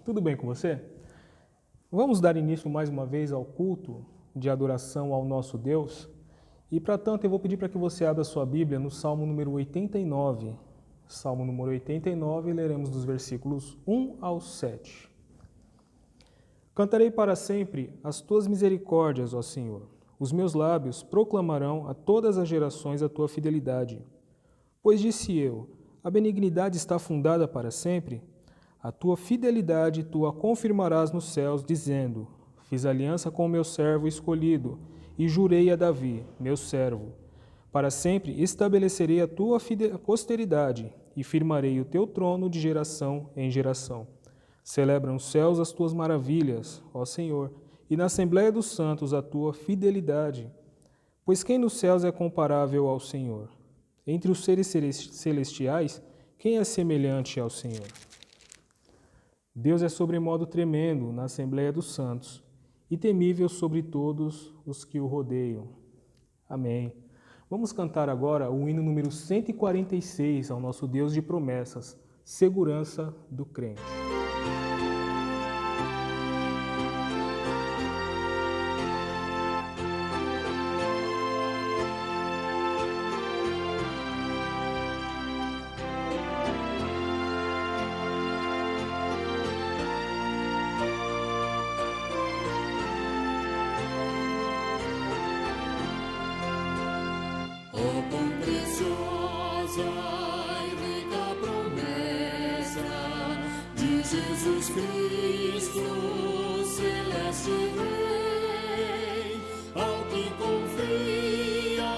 tudo bem com você? Vamos dar início mais uma vez ao culto de adoração ao nosso Deus. E para tanto eu vou pedir para que você abra sua Bíblia no Salmo número 89. Salmo número 89, leremos dos versículos 1 ao 7. Cantarei para sempre as tuas misericórdias, ó Senhor. Os meus lábios proclamarão a todas as gerações a tua fidelidade. Pois disse eu, a benignidade está fundada para sempre. A tua fidelidade tu a confirmarás nos céus, dizendo, fiz aliança com o meu servo escolhido, e jurei a Davi, meu servo. Para sempre estabelecerei a tua posteridade, e firmarei o teu trono de geração em geração. Celebram os céus as tuas maravilhas, ó Senhor, e na Assembleia dos Santos a tua fidelidade. Pois quem nos céus é comparável ao Senhor? Entre os seres celestiais, quem é semelhante ao Senhor? Deus é sobremodo tremendo na Assembleia dos Santos e temível sobre todos os que o rodeiam. Amém. Vamos cantar agora o hino número 146 ao nosso Deus de promessas, segurança do crente. Jesus Cristo, celeste Rei, ao que confia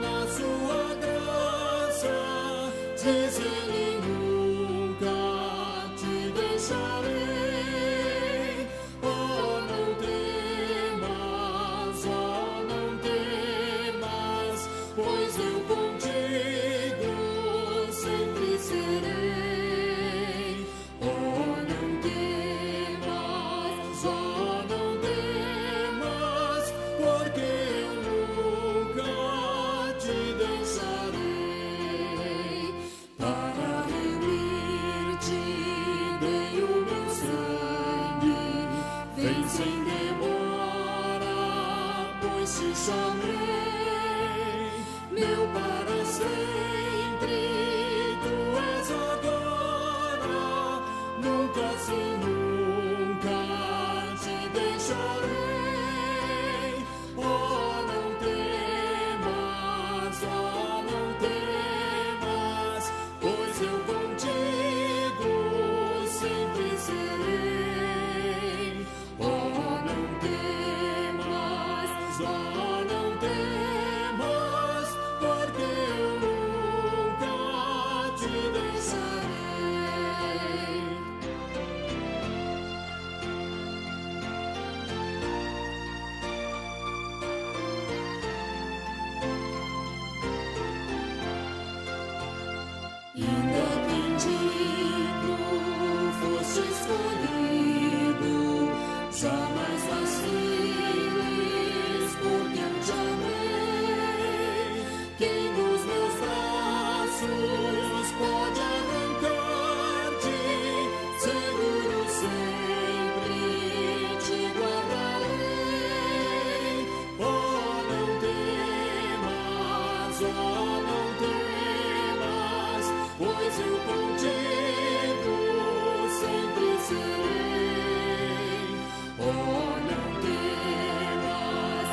na sua graça, diz Ele, nunca te deixarei. Oh, não temas, pois eu contigo sempre serei. Vem sem demora, pois te chamei, meu para sempre, tu és agora, nunca sim, nunca te deixarei. Oh, não temas, pois eu contigo sempre serei. Porque eu nunca te deixarei. Independente foste escolhido, jamais vaciles, porque eu te amei. Quem dos meus braços pode arrancar-te? Seguro sempre te guardarei. Oh, não temas, pois eu contigo sempre serei. Oh, não temas,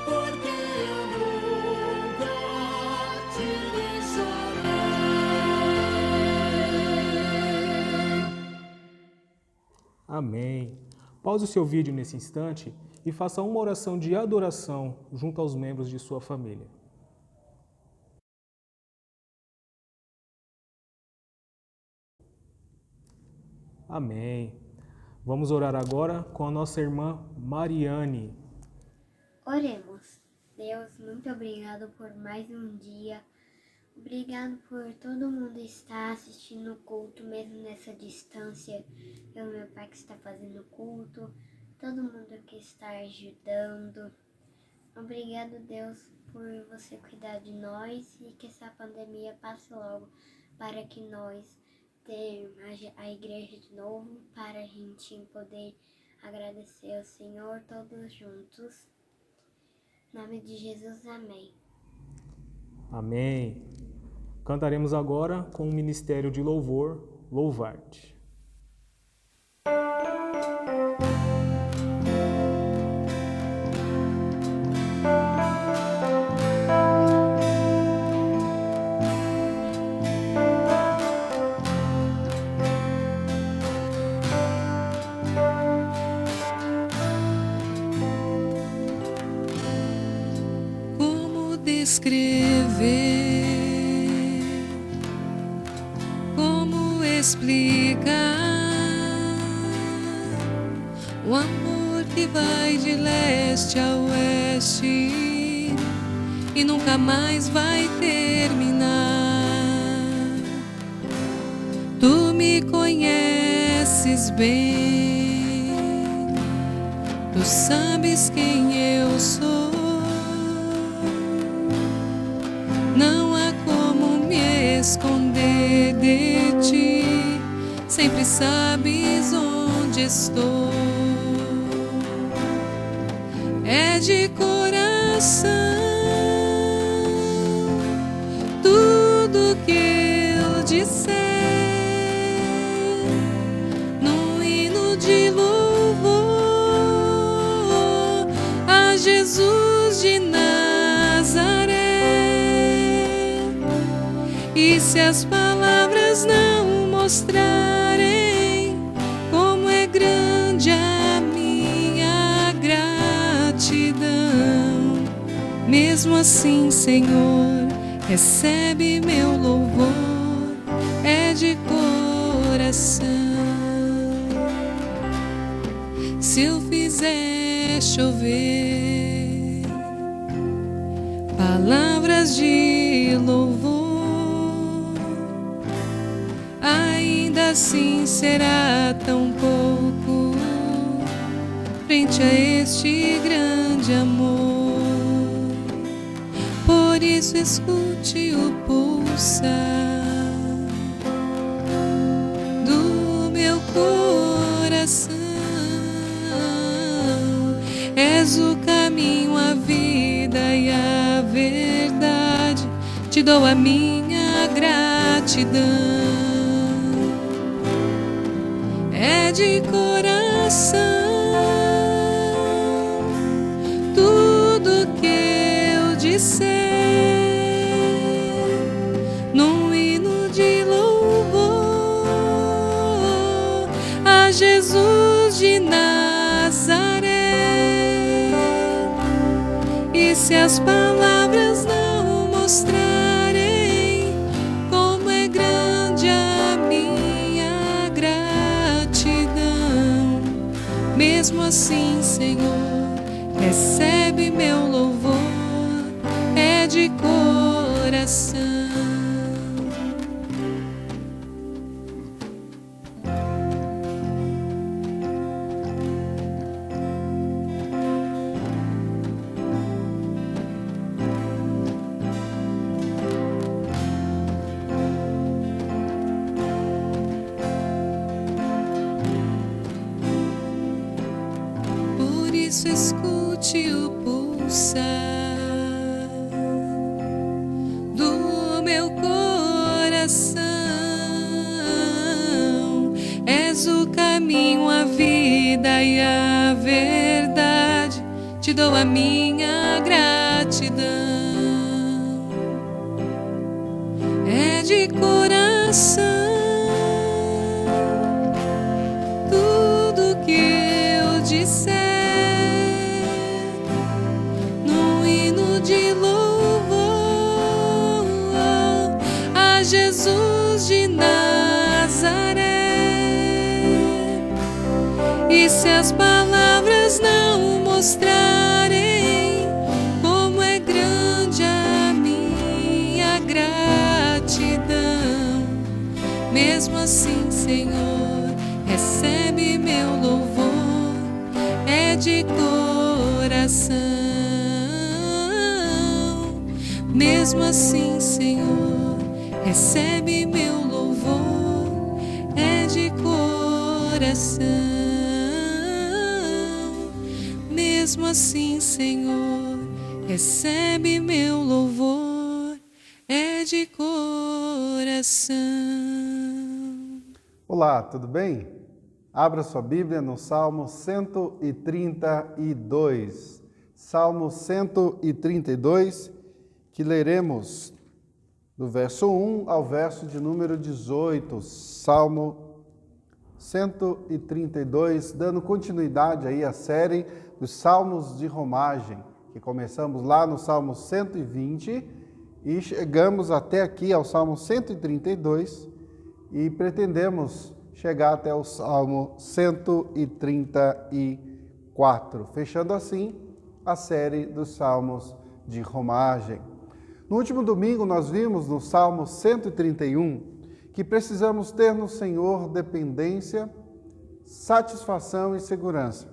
porque eu nunca te deixarei. Amém. Pause o seu vídeo nesse instante e faça uma oração de adoração junto aos membros de sua família. Amém. Vamos orar agora com a nossa irmã Mariane. Oremos. Deus, muito obrigado por mais um dia. Obrigado por todo mundo estar assistindo o culto, mesmo nessa distância. Eu e meu pai que está fazendo culto, todo mundo que está ajudando. Obrigado, Deus, por você cuidar de nós e que essa pandemia passe logo, para que nós ter a igreja de novo para a gente poder agradecer ao Senhor todos juntos. Em nome de Jesus, amém. Amém. Cantaremos agora com o Ministério de Louvor, Louvar-te. Escrever, como explicar o amor que vai de leste a oeste e nunca mais vai terminar. Tu me conheces bem, tu sabes quem eu sou. Não há como me esconder de ti, sempre sabes onde estou. É de coração tudo que eu disser, num hino de louvor a Jesus de Nazaré. E se as palavras não mostrarem como é grande a minha gratidão, mesmo assim, Senhor, recebe meu louvor, é de coração. Se eu fizer chover palavras de louvor, ainda assim será tão pouco frente a este grande amor. Por isso escute o pulsar do meu coração. És o caminho, a vida e a verdade, te dou a minha gratidão. É de coração tudo que eu disser, num hino de louvor a Jesus de Nazaré. E se as palavras não mostrarem como é grande a minha gratidão, mesmo assim, Senhor, recebe meu louvor, é de coração. Por isso escute o pulsar do meu coração. És o caminho, a vida e a verdade, te dou a minha gratidão. É de coração tudo que eu disser, num hino de louvor a Jesus de Nazaré. E se as palavras não mostrarem como é grande a minha gratidão, mesmo assim, Senhor, recebe meu louvor, é de coração. Mesmo assim, Senhor, recebe meu louvor, coração. Mesmo assim, Senhor, recebe meu louvor, é de coração. Olá, tudo bem? Abra sua Bíblia no Salmo 132. Salmo 132, que leremos do verso 1 ao verso de número 18. Salmo 132, dando continuidade aí à série dos Salmos de Romagem, que começamos lá no Salmo 120 e chegamos até aqui ao Salmo 132 e pretendemos chegar até o Salmo 134, fechando assim a série dos Salmos de Romagem. No último domingo nós vimos no Salmo 131 que precisamos ter no Senhor dependência, satisfação e segurança.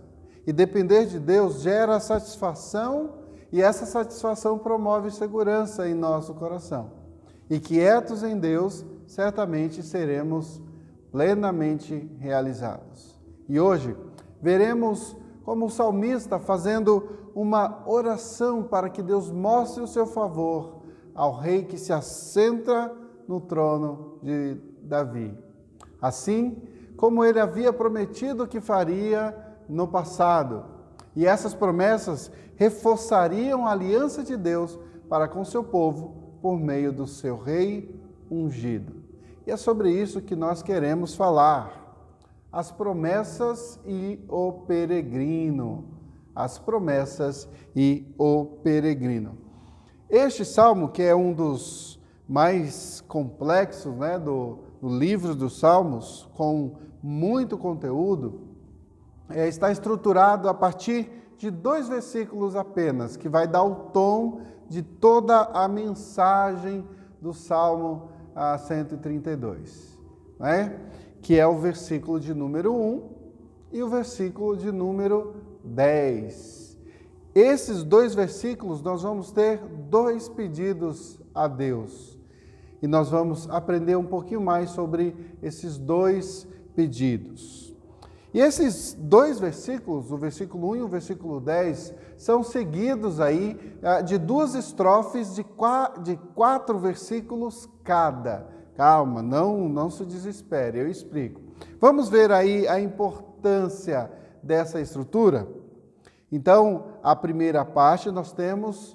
E depender de Deus gera satisfação e essa satisfação promove segurança em nosso coração. E quietos em Deus, certamente seremos plenamente realizados. E hoje veremos como o salmista fazendo uma oração para que Deus mostre o seu favor ao rei que se assenta no trono de Davi. Assim como ele havia prometido que faria no passado. E essas promessas reforçariam a aliança de Deus para com seu povo por meio do seu rei ungido. E é sobre isso que nós queremos falar. As promessas e o peregrino. As promessas e o peregrino. Este salmo, que é um dos mais complexos, do livro dos Salmos, com muito conteúdo, está estruturado a partir de 2 versículos apenas, que vai dar o tom de toda a mensagem do Salmo 132, que é o versículo de número 1 e o versículo de número 10. Esses 2 versículos nós vamos ter 2 pedidos a Deus. E nós vamos aprender um pouquinho mais sobre esses 2 pedidos. E esses 2 versículos, o versículo 1 e o versículo 10, são seguidos aí de 2 estrofes de 4 versículos cada. Calma, não se desespere, eu explico. Vamos ver aí a importância dessa estrutura? Então, a primeira parte nós temos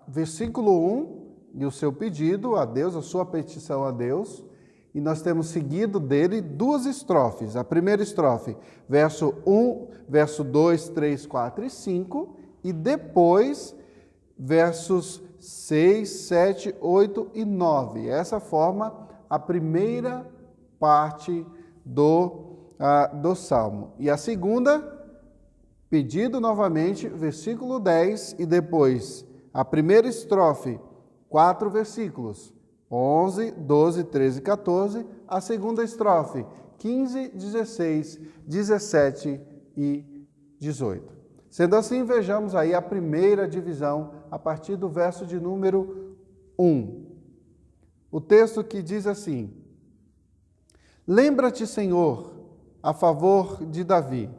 versículo 1 e o seu pedido a Deus, a sua petição a Deus. E nós temos seguido dele 2 estrofes. A primeira estrofe, verso 1, verso 2, 3, 4 e 5. E depois, versos 6, 7, 8 e 9. Essa forma a primeira parte do Salmo. E a segunda, pedido novamente, versículo 10. E depois, a primeira estrofe, 4 versículos. 11, 12, 13 e 14, a segunda estrofe, 15, 16, 17 e 18. Sendo assim, vejamos aí a primeira divisão a partir do verso de número 1. O texto que diz assim: Lembra-te, Senhor, a favor de Davi,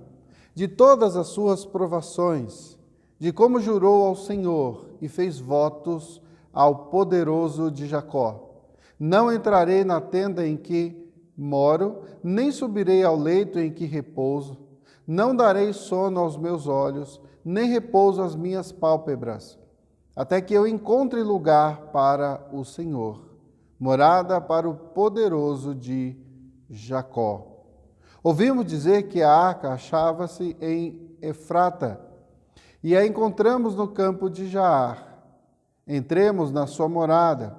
de todas as suas provações, de como jurou ao Senhor e fez votos ao poderoso de Jacó. Não entrarei na tenda em que moro, nem subirei ao leito em que repouso. Não darei sono aos meus olhos, nem repouso às minhas pálpebras, até que eu encontre lugar para o Senhor, morada para o poderoso de Jacó. Ouvimos dizer que a arca achava-se em Efrata, e a encontramos no campo de Jaar. Entremos na sua morada,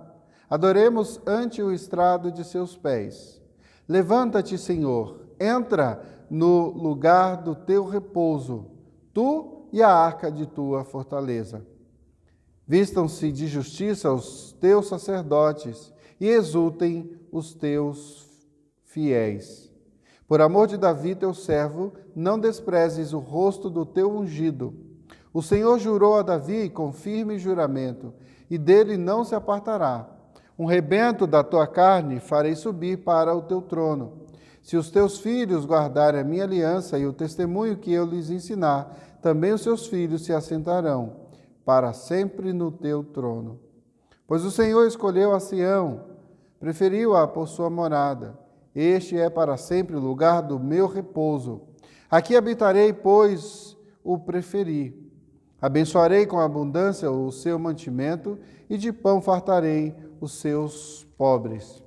adoremos ante o estrado de seus pés. Levanta-te, Senhor, entra no lugar do teu repouso, tu e a arca de tua fortaleza. Vistam-se de justiça os teus sacerdotes e exultem os teus fiéis. Por amor de Davi, teu servo, não desprezes o rosto do teu ungido. O Senhor jurou a Davi com firme juramento, e dele não se apartará. Um rebento da tua carne farei subir para o teu trono. Se os teus filhos guardarem a minha aliança e o testemunho que eu lhes ensinar, também os seus filhos se assentarão para sempre no teu trono. Pois o Senhor escolheu a Sião, preferiu-a por sua morada. Este é para sempre o lugar do meu repouso. Aqui habitarei, pois o preferi. Abençoarei com abundância o seu mantimento e de pão fartarei os seus pobres.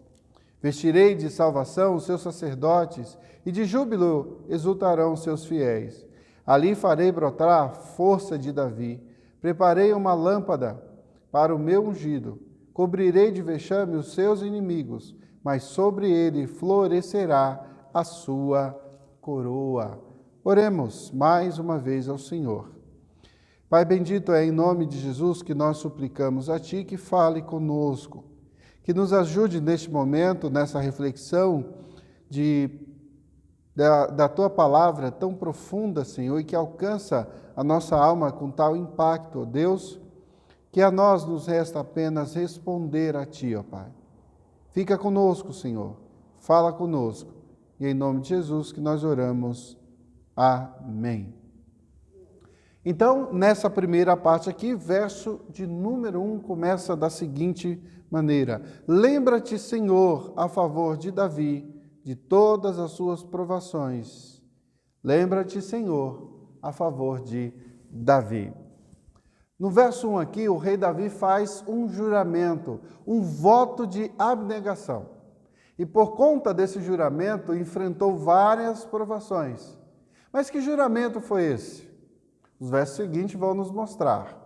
Vestirei de salvação os seus sacerdotes e de júbilo exultarão os seus fiéis. Ali farei brotar a força de Davi. Preparei uma lâmpada para o meu ungido. Cobrirei de vexame os seus inimigos, mas sobre ele florescerá a sua coroa. Oremos mais uma vez ao Senhor. Pai bendito, é em nome de Jesus que nós suplicamos a Ti que fale conosco, que nos ajude neste momento, nessa reflexão da Tua palavra tão profunda, Senhor, e que alcança a nossa alma com tal impacto, ó Deus, que a nós nos resta apenas responder a Ti, ó Pai. Fica conosco, Senhor, fala conosco, e em nome de Jesus que nós oramos. Amém. Então, nessa primeira parte aqui, verso de número 1 começa da seguinte maneira: lembra-te, Senhor, a favor de Davi, de todas as suas provações. Lembra-te, Senhor, a favor de Davi. No verso 1 aqui, o rei Davi faz um juramento, um voto de abnegação. E por conta desse juramento, enfrentou várias provações. Mas que juramento foi esse? Os versos seguintes vão nos mostrar.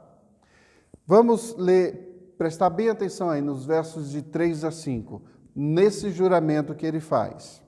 Vamos ler, prestar bem atenção aí nos versos de 3 a 5, nesse juramento que ele faz.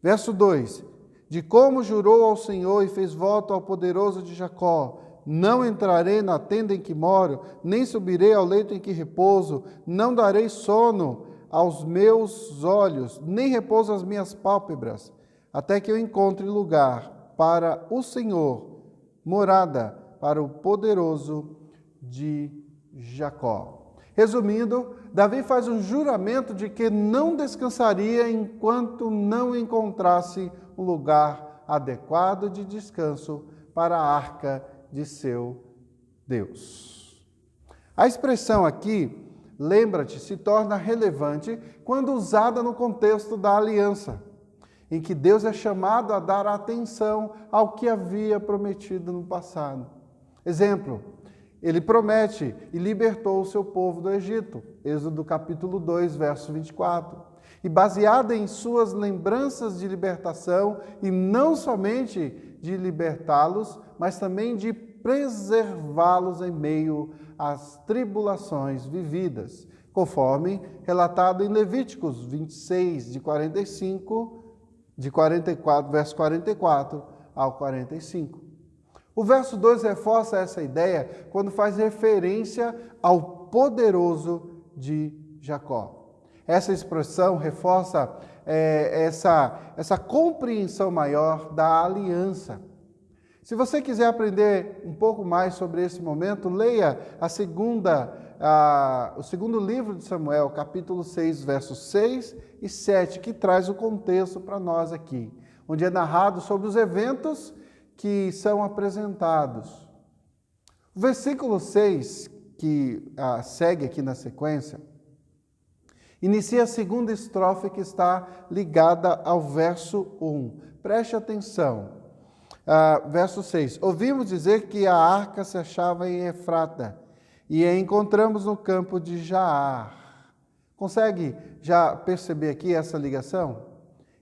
Verso 2: de como jurou ao Senhor e fez voto ao poderoso de Jacó: não entrarei na tenda em que moro, nem subirei ao leito em que repouso, não darei sono aos meus olhos, nem repouso às minhas pálpebras, até que eu encontre lugar para o Senhor, morada para o poderoso de Jacó. Resumindo, Davi faz um juramento de que não descansaria enquanto não encontrasse um lugar adequado de descanso para a arca de seu Deus. A expressão aqui, lembra-te, se torna relevante quando usada no contexto da aliança, em que Deus é chamado a dar atenção ao que havia prometido no passado. Exemplo, ele promete e libertou o seu povo do Egito, Êxodo capítulo 2, verso 24. E baseada em suas lembranças de libertação, e não somente de libertá-los, mas também de preservá-los em meio às tribulações vividas, conforme relatado em Levíticos 26, de 44, verso 44 ao 45. O verso 2 reforça essa ideia quando faz referência ao poderoso de Jacó. Essa expressão reforça essa compreensão maior da aliança. Se você quiser aprender um pouco mais sobre esse momento, leia o segundo livro de Samuel, capítulo 6, versos 6 e 7, que traz o contexto para nós aqui, onde é narrado sobre os eventos que são apresentados. O versículo 6, que segue aqui na sequência, inicia a segunda estrofe que está ligada ao verso 1. Preste atenção. Verso 6. Ouvimos dizer que a arca se achava em Efrata e a encontramos no campo de Jaar. Consegue já perceber aqui essa ligação?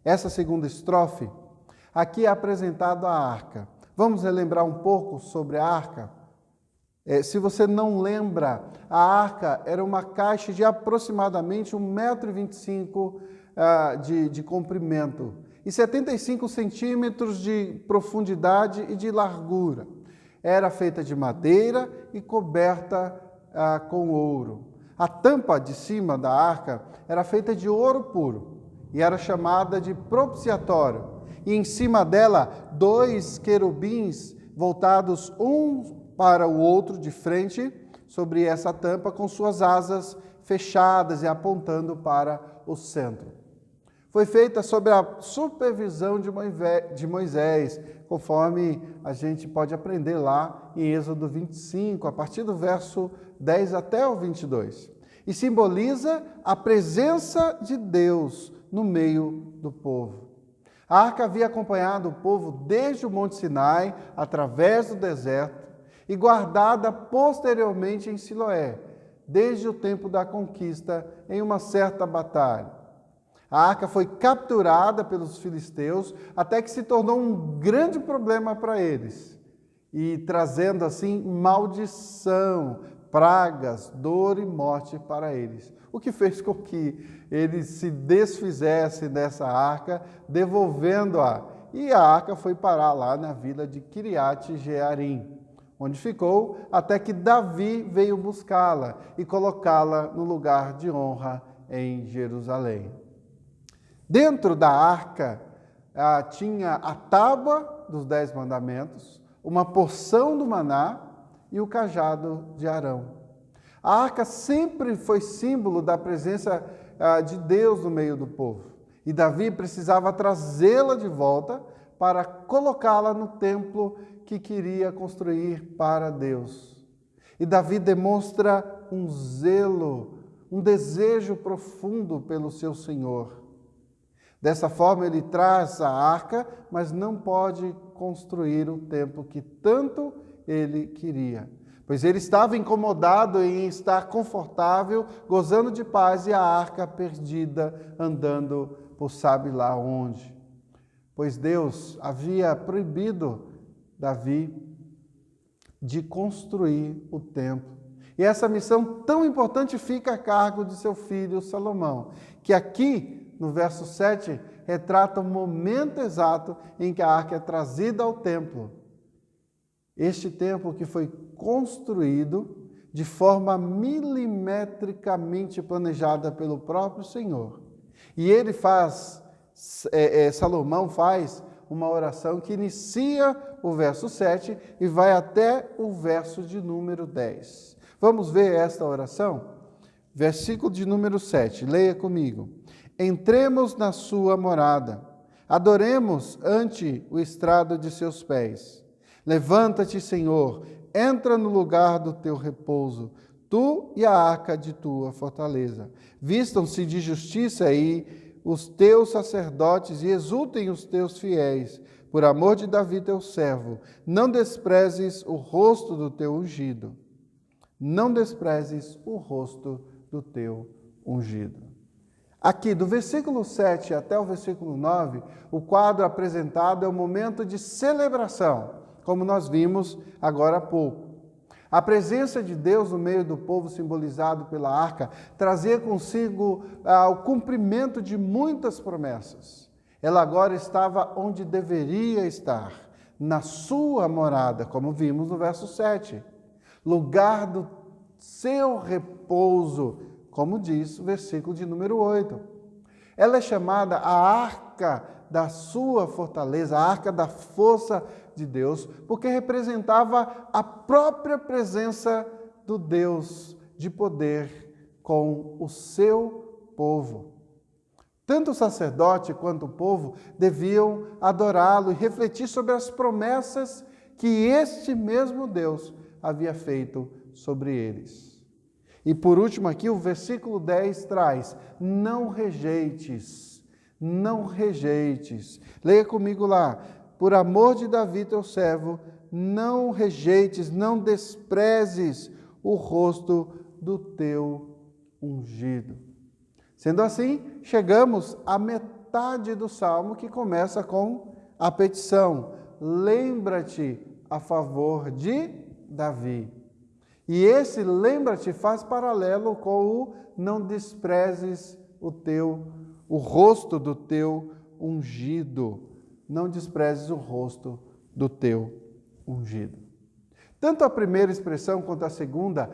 Essa segunda estrofe? Aqui é apresentado a arca. Vamos relembrar um pouco sobre a arca? Se você não lembra, a arca era uma caixa de aproximadamente 1,25 m de comprimento e 75 centímetros de profundidade e de largura. Era feita de madeira e coberta com ouro. A tampa de cima da arca era feita de ouro puro e era chamada de propiciatório. E em cima dela, 2 querubins voltados um para o outro de frente sobre essa tampa, com suas asas fechadas e apontando para o centro. foi feita sob a supervisão de Moisés, conforme a gente pode aprender lá em Êxodo 25, a partir do verso 10 até o 22. E simboliza a presença de Deus no meio do povo. A arca havia acompanhado o povo desde o Monte Sinai, através do deserto, e guardada posteriormente em Siloé, desde o tempo da conquista, em uma certa batalha. A arca foi capturada pelos filisteus, até que se tornou um grande problema para eles, e trazendo assim maldição, pragas, dor e morte para eles. O que fez com que eles se desfizessem dessa arca, devolvendo-a. E a arca foi parar lá na vila de Kiriat Jearim, onde ficou até que Davi veio buscá-la e colocá-la no lugar de honra em Jerusalém. Dentro da arca tinha a tábua dos 10 mandamentos, uma porção do maná e o cajado de Arão. A arca sempre foi símbolo da presença de Deus no meio do povo. E Davi precisava trazê-la de volta para colocá-la no templo que queria construir para Deus. E Davi demonstra um zelo, um desejo profundo pelo seu Senhor. Dessa forma, ele traz a arca, mas não pode construir o templo que tanto ele queria, pois ele estava incomodado em estar confortável, gozando de paz, e a arca perdida, andando por sabe lá onde. Pois Deus havia proibido Davi de construir o templo. E essa missão tão importante fica a cargo de seu filho Salomão, que aqui, no verso 7, retrata o momento exato em que a arca é trazida ao templo. Este templo que foi construído de forma milimetricamente planejada pelo próprio Senhor. E ele Salomão faz uma oração que inicia o verso 7 e vai até o verso de número 10. Vamos ver esta oração? Versículo de número 7, leia comigo. Entremos na sua morada, adoremos ante o estrado de seus pés. Levanta-te, Senhor, entra no lugar do teu repouso, tu e a arca de tua fortaleza. Vistam-se de justiça aí os teus sacerdotes e exultem os teus fiéis, por amor de Davi teu servo. Não desprezes o rosto do teu ungido. Não desprezes o rosto do teu ungido. Aqui, do versículo 7 até o versículo 9, o quadro apresentado é um momento de celebração, como nós vimos agora há pouco. A presença de Deus no meio do povo, simbolizado pela arca, trazia consigo o cumprimento de muitas promessas. Ela agora estava onde deveria estar, na sua morada, como vimos no verso 7. Lugar do seu repouso, como diz o versículo de número 8. Ela é chamada a arca da sua fortaleza, a arca da força de Deus, porque representava a própria presença do Deus de poder com o seu povo. Tanto o sacerdote quanto o povo deviam adorá-lo e refletir sobre as promessas que este mesmo Deus havia feito sobre eles. E por último aqui o versículo 10 traz, não rejeites. Leia comigo lá, por amor de Davi teu servo, não rejeites, não desprezes o rosto do teu ungido. Sendo assim, chegamos à metade do Salmo que começa com a petição, lembra-te a favor de Davi. E esse lembra-te faz paralelo com o não desprezes o rosto do teu ungido. Não desprezes o rosto do teu ungido. Tanto a primeira expressão quanto a segunda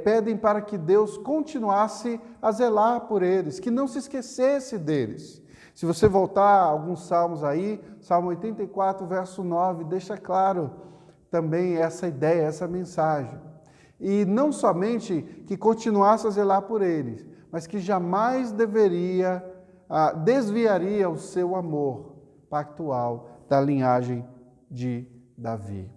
pedem para que Deus continuasse a zelar por eles, que não se esquecesse deles. Se você voltar a alguns salmos aí, Salmo 84, verso 9, deixa claro também essa ideia, essa mensagem. E não somente que continuasse a zelar por eles, mas que jamais deveria desviaria o seu amor pactual da linhagem de Davi.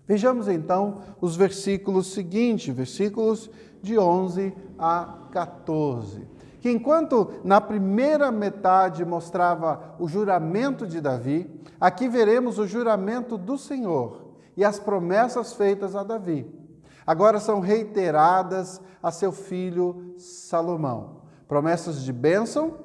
Vejamos então os versículos seguintes, versículos de 11 a 14. Que enquanto na primeira metade mostrava o juramento de Davi, aqui veremos o juramento do Senhor e as promessas feitas a Davi. Agora são reiteradas a seu filho Salomão. Promessas de bênção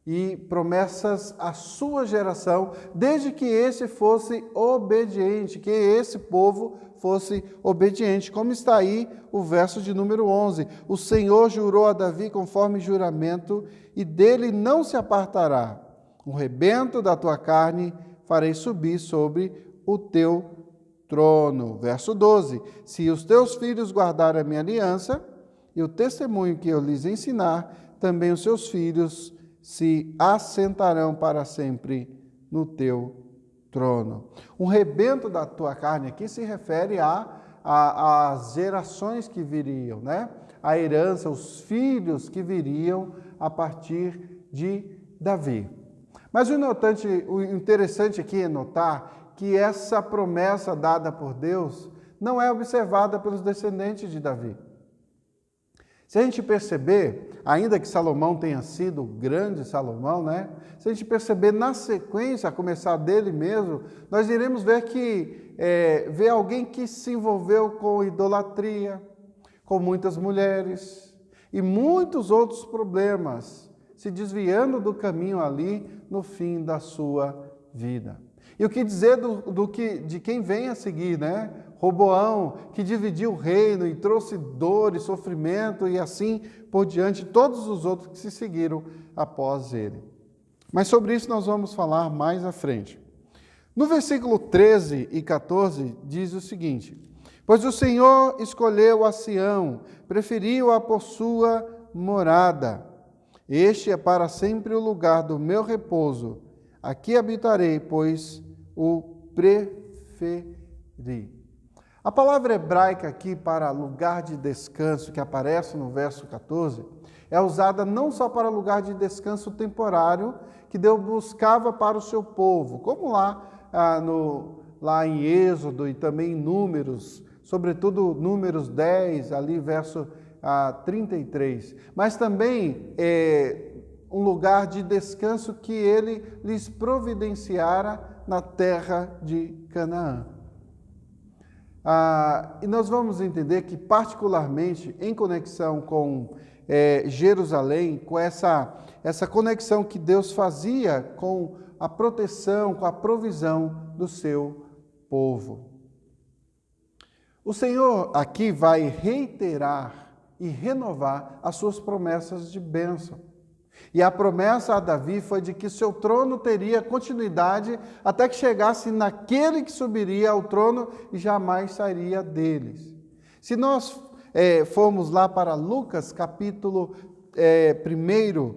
e promessas à sua geração, desde que esse fosse obediente, que esse povo fosse obediente. Como está aí o verso de número 11. O Senhor jurou a Davi conforme juramento, e dele não se apartará. Um rebento da tua carne farei subir sobre o teu trono. Verso 12. Se os teus filhos guardarem a minha aliança e o testemunho que eu lhes ensinar, também os seus filhos se assentarão para sempre no teu trono. Um rebento da tua carne aqui se refere às gerações que viriam, né? A herança, os filhos que viriam a partir de Davi. Mas o interessante aqui é notar que essa promessa dada por Deus não é observada pelos descendentes de Davi. Se a gente perceber, ainda que Salomão tenha sido o grande Salomão, né? Se a gente perceber na sequência, a começar dele mesmo, nós iremos ver que vê alguém que se envolveu com idolatria, com muitas mulheres e muitos outros problemas, se desviando do caminho ali no fim da sua vida. E o que dizer de quem vem a seguir, né? Roboão, que dividiu o reino e trouxe dor e sofrimento e assim por diante, todos os outros que se seguiram após ele. Mas sobre isso nós vamos falar mais à frente. No versículo 13 e 14 diz o seguinte: pois o Senhor escolheu a Sião, preferiu-a por sua morada. Este é para sempre o lugar do meu repouso. Aqui habitarei, pois o preferi. A palavra hebraica aqui para lugar de descanso, que aparece no verso 14, é usada não só para lugar de descanso temporário, que Deus buscava para o seu povo, como lá em Êxodo e também em Números, sobretudo Números 10, ali verso 33, mas também um lugar de descanso que ele lhes providenciara na terra de Canaã. E nós vamos entender que, particularmente em conexão com Jerusalém, com essa conexão que Deus fazia com a proteção, com a provisão do seu povo. O Senhor aqui vai reiterar e renovar as suas promessas de bênção. E a promessa a Davi foi de que seu trono teria continuidade até que chegasse naquele que subiria ao trono e jamais sairia deles. Se nós formos lá para Lucas capítulo 1,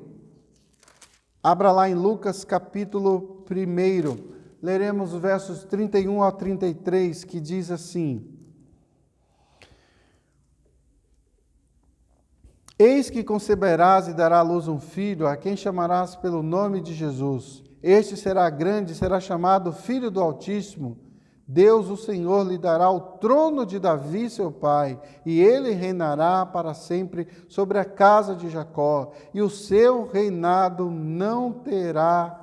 abra lá em Lucas capítulo 1, leremos os versos 31 a 33, que diz assim: eis que conceberás e dará à luz um filho, a quem chamarás pelo nome de Jesus. Este será grande, será chamado Filho do Altíssimo. Deus, o Senhor, lhe dará o trono de Davi, seu pai, e ele reinará para sempre sobre a casa de Jacó, e o seu reinado não terá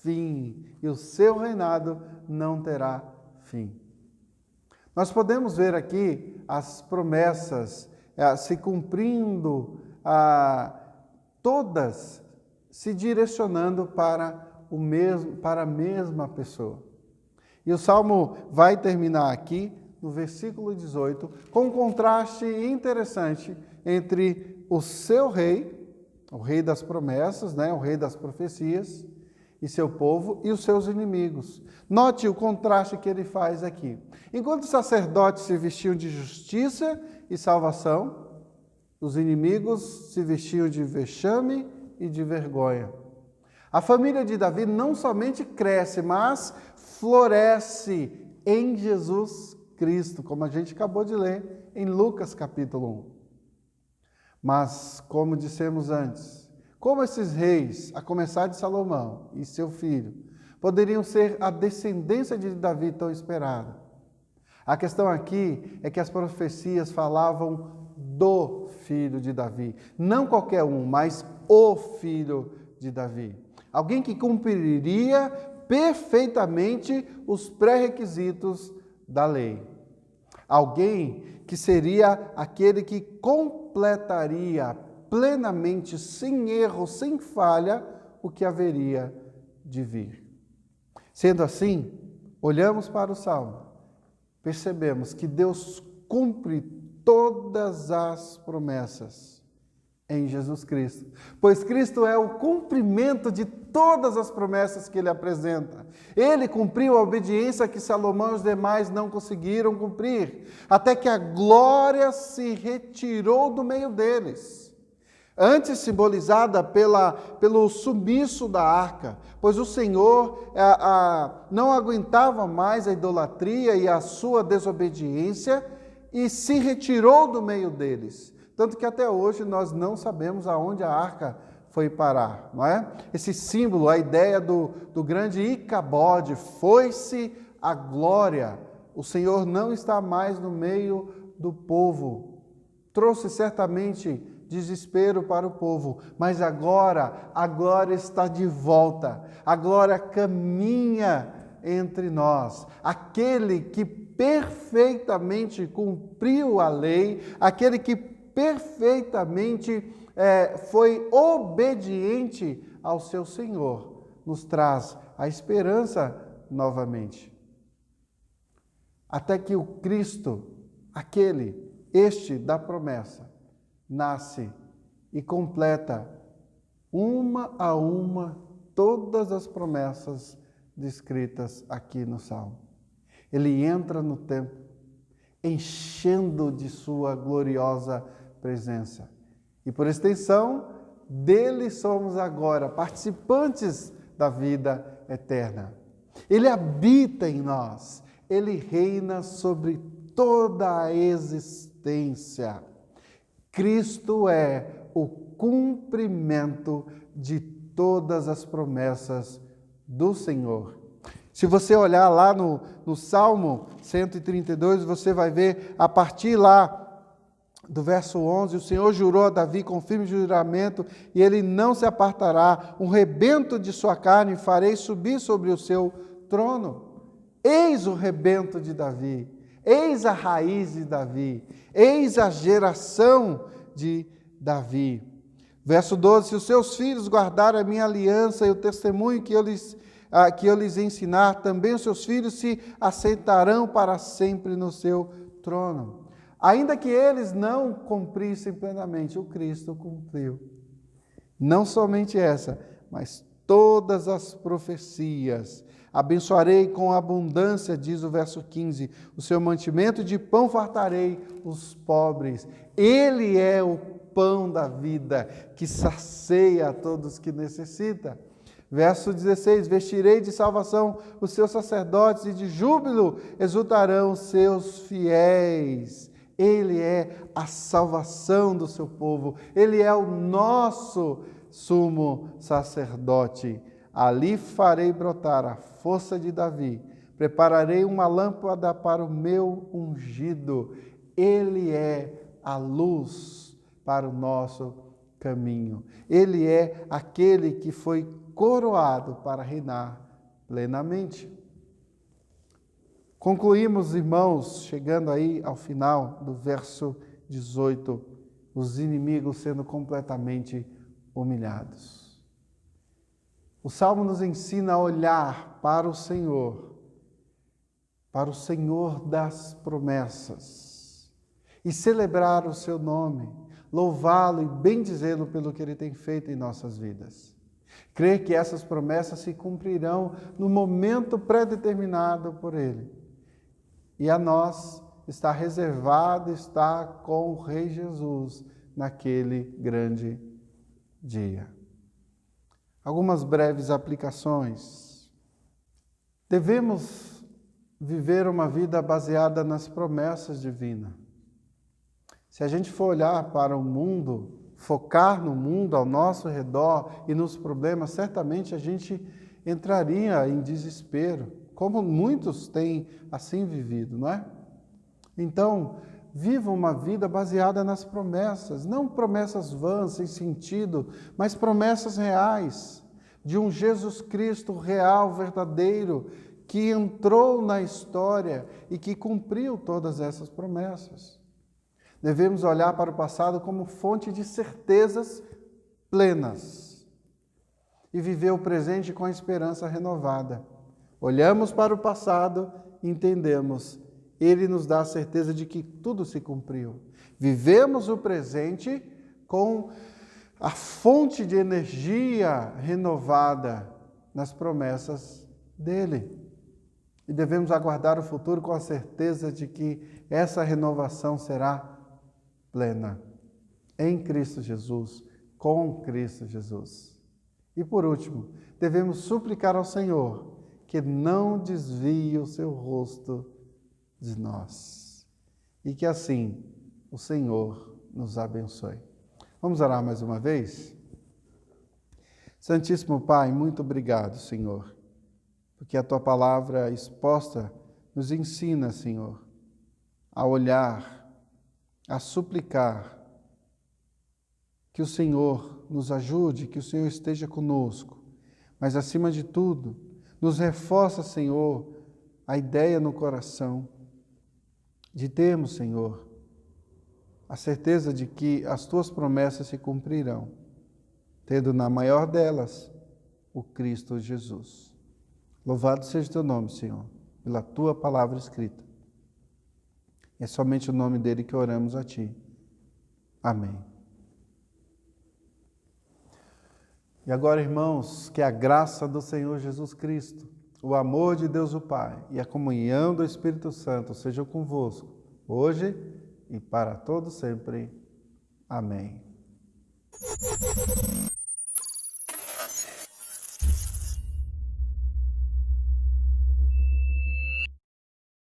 fim. E o seu reinado não terá fim. Nós podemos ver aqui as promessas se cumprindo, todas se direcionando para a mesma pessoa. E o Salmo vai terminar aqui, no versículo 18, com um contraste interessante entre o seu rei, o rei das promessas, né, o rei das profecias, e seu povo, e os seus inimigos. Note o contraste que ele faz aqui. Enquanto os sacerdotes se vestiam de justiça e salvação, os inimigos se vestiam de vexame e de vergonha. A família de Davi não somente cresce, mas floresce em Jesus Cristo, como a gente acabou de ler em Lucas capítulo 1. Mas, como dissemos antes, Como esses reis, a começar de Salomão e seu filho, poderiam ser a descendência de Davi tão esperada? A questão aqui é que as profecias falavam do filho de Davi. Não qualquer um, mas o filho de Davi. Alguém que cumpriria perfeitamente os pré-requisitos da lei. Alguém que seria aquele que completaria plenamente, sem erro, sem falha, o que haveria de vir. Sendo assim, olhamos para o Salmo, percebemos que Deus cumpre todas as promessas em Jesus Cristo, pois Cristo é o cumprimento de todas as promessas que Ele apresenta. Ele cumpriu a obediência que Salomão e os demais não conseguiram cumprir, até que a glória se retirou do meio deles. Antes simbolizada pelo sumiço da arca, pois o Senhor não aguentava mais a idolatria e a sua desobediência e se retirou do meio deles. Tanto que até hoje nós não sabemos aonde a arca foi parar, não é? Esse símbolo, a ideia do grande Icabode, foi-se a glória. O Senhor não está mais no meio do povo. Trouxe certamente desespero para o povo, mas agora a glória está de volta. A glória caminha entre nós. Aquele que perfeitamente cumpriu a lei, aquele que perfeitamente foi obediente ao seu Senhor, nos traz a esperança novamente. Até que o Cristo, este da promessa, nasce e completa uma a uma todas as promessas descritas aqui no Salmo. Ele entra no templo, enchendo de sua gloriosa presença. E por extensão, dele somos agora participantes da vida eterna. Ele habita em nós, ele reina sobre toda a existência. Cristo é o cumprimento de todas as promessas do Senhor. Se você olhar lá no Salmo 132, você vai ver a partir lá do verso 11, o Senhor jurou a Davi com firme juramento, e ele não se apartará, um rebento de sua carne farei subir sobre o seu trono. Eis o rebento de Davi, eis a raiz de Davi, eis a geração de Davi. Verso 12, se os seus filhos guardarem a minha aliança e o testemunho que eu lhes ensinar, também os seus filhos se assentarão para sempre no seu trono. Ainda que eles não cumprissem plenamente, o Cristo cumpriu. Não somente essa, mas todas as profecias. Abençoarei com abundância, diz o verso 15, o seu mantimento de pão fartarei os pobres. Ele é o pão da vida, que sacia a todos que necessitam. Verso 16, vestirei de salvação os seus sacerdotes e de júbilo exultarão os seus fiéis. Ele é a salvação do seu povo, ele é o nosso sumo sacerdote. Ali farei brotar a força de Davi, prepararei uma lâmpada para o meu ungido. Ele é a luz para o nosso caminho. Ele é aquele que foi coroado para reinar plenamente. Concluímos, irmãos, chegando aí ao final do verso 18, os inimigos sendo completamente humilhados. O Salmo nos ensina a olhar para o Senhor das promessas, e celebrar o seu nome, louvá-lo e bendizê-lo pelo que ele tem feito em nossas vidas. Crer que essas promessas se cumprirão no momento pré-determinado por ele. E a nós está reservado estar com o Rei Jesus naquele grande dia. Algumas breves aplicações. Devemos viver uma vida baseada nas promessas divinas. Se a gente for olhar para o mundo focar no mundo ao nosso redor e nos problemas, certamente a gente entraria em desespero, como muitos têm assim vivido, não é? Então, viva uma vida baseada nas promessas, não promessas vãs, sem sentido, mas promessas reais, de um Jesus Cristo real, verdadeiro, que entrou na história e que cumpriu todas essas promessas. Devemos olhar para o passado como fonte de certezas plenas e viver o presente com a esperança renovada. Olhamos para o passado e entendemos, ele nos dá a certeza de que tudo se cumpriu. Vivemos o presente com a fonte de energia renovada nas promessas dele. E devemos aguardar o futuro com a certeza de que essa renovação será plena, em Cristo Jesus, com Cristo Jesus. E por último, devemos suplicar ao Senhor que não desvie o seu rosto de nós. E que assim o Senhor nos abençoe. Vamos orar mais uma vez? Santíssimo Pai, muito obrigado, Senhor, porque a Tua palavra exposta nos ensina, Senhor, a olhar, a suplicar que o Senhor nos ajude, que o Senhor esteja conosco, mas acima de tudo, nos reforça, Senhor, a ideia no coração de termos, Senhor, a certeza de que as Tuas promessas se cumprirão, tendo na maior delas o Cristo Jesus. Louvado seja o Teu nome, Senhor, pela Tua palavra escrita. É somente o nome dele que oramos a Ti. Amém. E agora, irmãos, que a graça do Senhor Jesus Cristo, o amor de Deus o Pai e a comunhão do Espírito Santo sejam convosco, hoje e para todo sempre. Amém.